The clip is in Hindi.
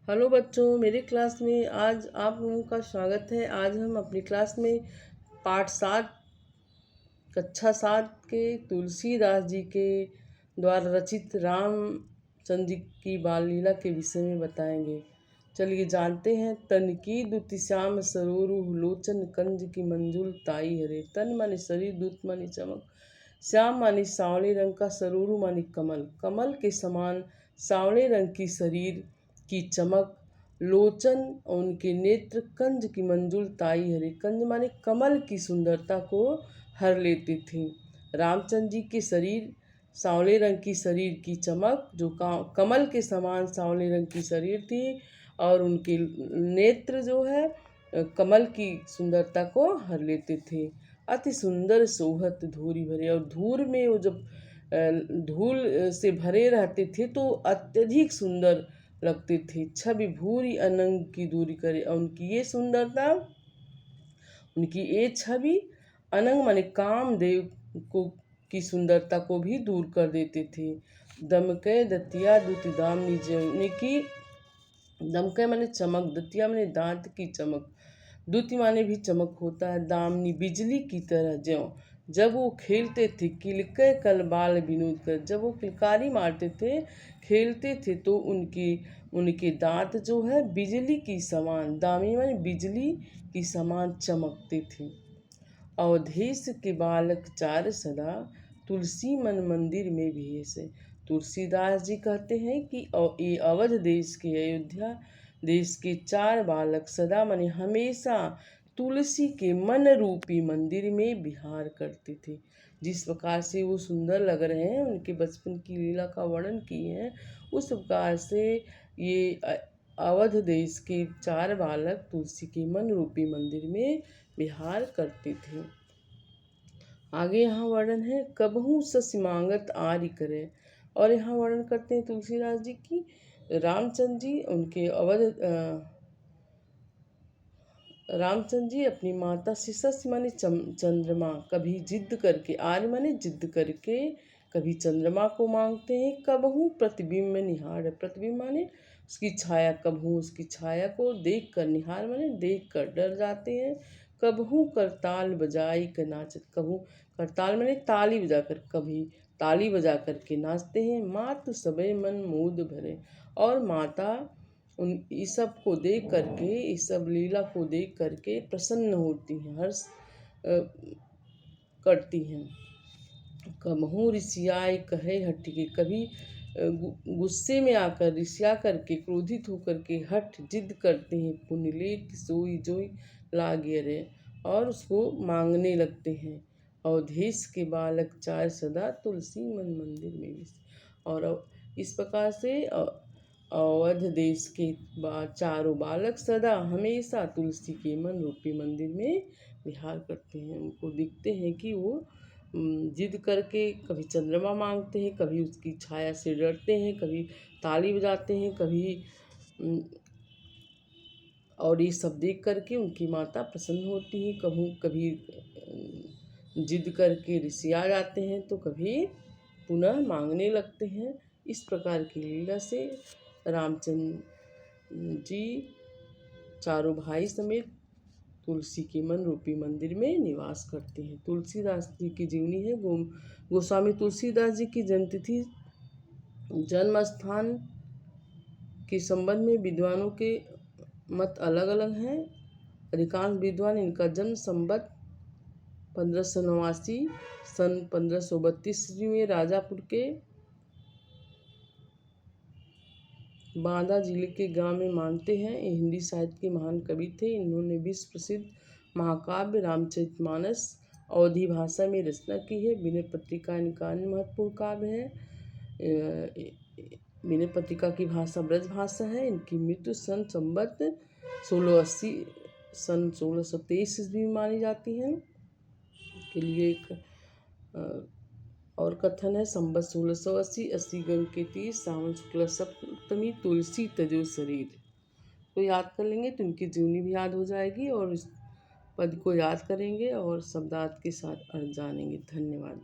हेलो बच्चों, मेरे क्लास में आज आप लोगों का स्वागत है। आज हम अपनी क्लास में पाठ 7 कक्षा 7 के तुलसीदास जी के द्वारा रचित रामचंद्र जी की बाल लीला के विषय में बताएंगे। चलिए जानते हैं। तन की दुति श्याम सरोरु लोचन कंज की मंजुल ताई हरे। तन माने शरीर, दुत माने चमक, श्याम माने सांवले रंग का, सरोरु माने कमल, कमल के समान सांवले रंग की शरीर की चमक, लोचन उनके नेत्र, कंज की मंजुल ताई हरे, कंज माने कमल की सुंदरता को हर लेते थे। रामचंद्र जी के शरीर सांवले रंग की शरीर की चमक, जो कमल के समान सांवले रंग की शरीर थी, और उनके नेत्र जो है कमल की सुंदरता को हर लेते थे। अति सुंदर सोहत धूरी भरे, और धूल में वो जब धूल से भरे रहते थे तो अत्यधिक सुंदर लगते थे। छवि भूरी अनंग की दूरी करे, और उनकी ये सुंदरता, उनकी ये छवि अनंग माने कामदेव को की सुंदरता को भी दूर कर देते थे। दमके दतिया दुति दामनी जौने की, दमके माने चमक, दतिया माने दांत की चमक, दुति माने भी चमक होता है, दामनी बिजली की तरह ज्यों जब वो खेलते थे, किलके कल बाल विनोद कर, जब वो किलकारी मारते थे, खेलते थे, तो उनके दांत जो है बिजली की समान, दामी माने बिजली की समान चमकते थे। अवधेश के बालक चार सदा, तुलसी मन मंदिर में भी ऐसे। तुलसीदास जी कहते हैं कि ये अवध देश के, अयोध्या देश के 4 बालक सदा माने हमेशा तुलसी के मन रूपी मंदिर में विहार करते थे। जिस प्रकार से वो सुंदर लग रहे हैं, उनके बचपन की लीला का वर्णन किए हैं, उस प्रकार से ये अवध देश के 4 बालक तुलसी के मन रूपी मंदिर में विहार करते थे। आगे यहाँ वर्णन है, कबहू सस मांगत आर्य करे। और यहाँ वर्णन करते हैं तुलसीदास जी की, रामचंद्र जी उनके रामचंद्र जी अपनी माता से सस माने चंद्रमा, कभी जिद करके, आर्य माने जिद करके, कभी चंद्रमा को मांगते हैं। कबहू प्रतिबिंब में निहार, प्रतिबिंब माने उसकी छाया, कबहू उसकी छाया को देख कर, निहार माने देख कर डर जाते हैं। कबहू करताल बजाई कर नाचत, कबहू करताल माने ताली बजाकर, कभी ताली बजा कर के नाचते हैं। मातु सबे मन मोद भरे, और माता उन इस सब को देख करके, इस सब लीला को देख करके प्रसन्न होती हैं, हर्ष करती हैं। कबहू ऋषियाय कहे हठ के, कभी गुस्से में आकर, ऋषिया करके, क्रोधित होकर के हठ जिद करते हैं। पुण्य लेत सोई जोई लागे रे, और उसको मांगने लगते हैं। अवधेश के बालक 4 सदा, तुलसी मन मंदिर में भी। और इस प्रकार से अवध देश के 4 बालक सदा हमेशा तुलसी के मन रूपी मंदिर में विहार करते हैं। उनको दिखते हैं कि वो जिद करके कभी चंद्रमा मांगते हैं, कभी उसकी छाया से डरते हैं, कभी ताली बजाते हैं, कभी और ये सब देख करके उनकी माता प्रसन्न होती है। कभी जिद करके ऋषिया जाते हैं, तो कभी पुनः मांगने लगते हैं। इस प्रकार की लीला से रामचंद्र जी 4 भाई समेत तुलसी के मन रूपी मंदिर में निवास करते हैं। तुलसीदास जी की जीवनी है। गोस्वामी तुलसीदास जी की जन्मतिथि, जन्म स्थान के संबंध में विद्वानों के मत अलग अलग हैं। अधिकांश विद्वान इनका जन्म संवत 1589 सन 1532 में राजापुर के बांदा जिले के गांव में मानते हैं। ये हिंदी साहित्य के महान कवि थे। इन्होंने विश्व प्रसिद्ध महाकाव्य रामचरितमानस अवधी भाषा में रचना की है। विनय पत्रिका इनका अन्य महत्वपूर्ण काव्य है। विनय पत्रिका की भाषा ब्रज भाषा है। इनकी मृत्यु संवत 1680 सन 1623 ईस्वी में मानी जाती है। के लिए एक और कथन है, संवत 1680, 80 गंग के 30, सावन शुक्ल सप्तमी, तुलसी तजो शरीर। तो याद कर लेंगे तो इनकी जीवनी भी याद हो जाएगी, और इस पद को याद करेंगे और शब्दार्थ के साथ अर्थ जानेंगे। धन्यवाद।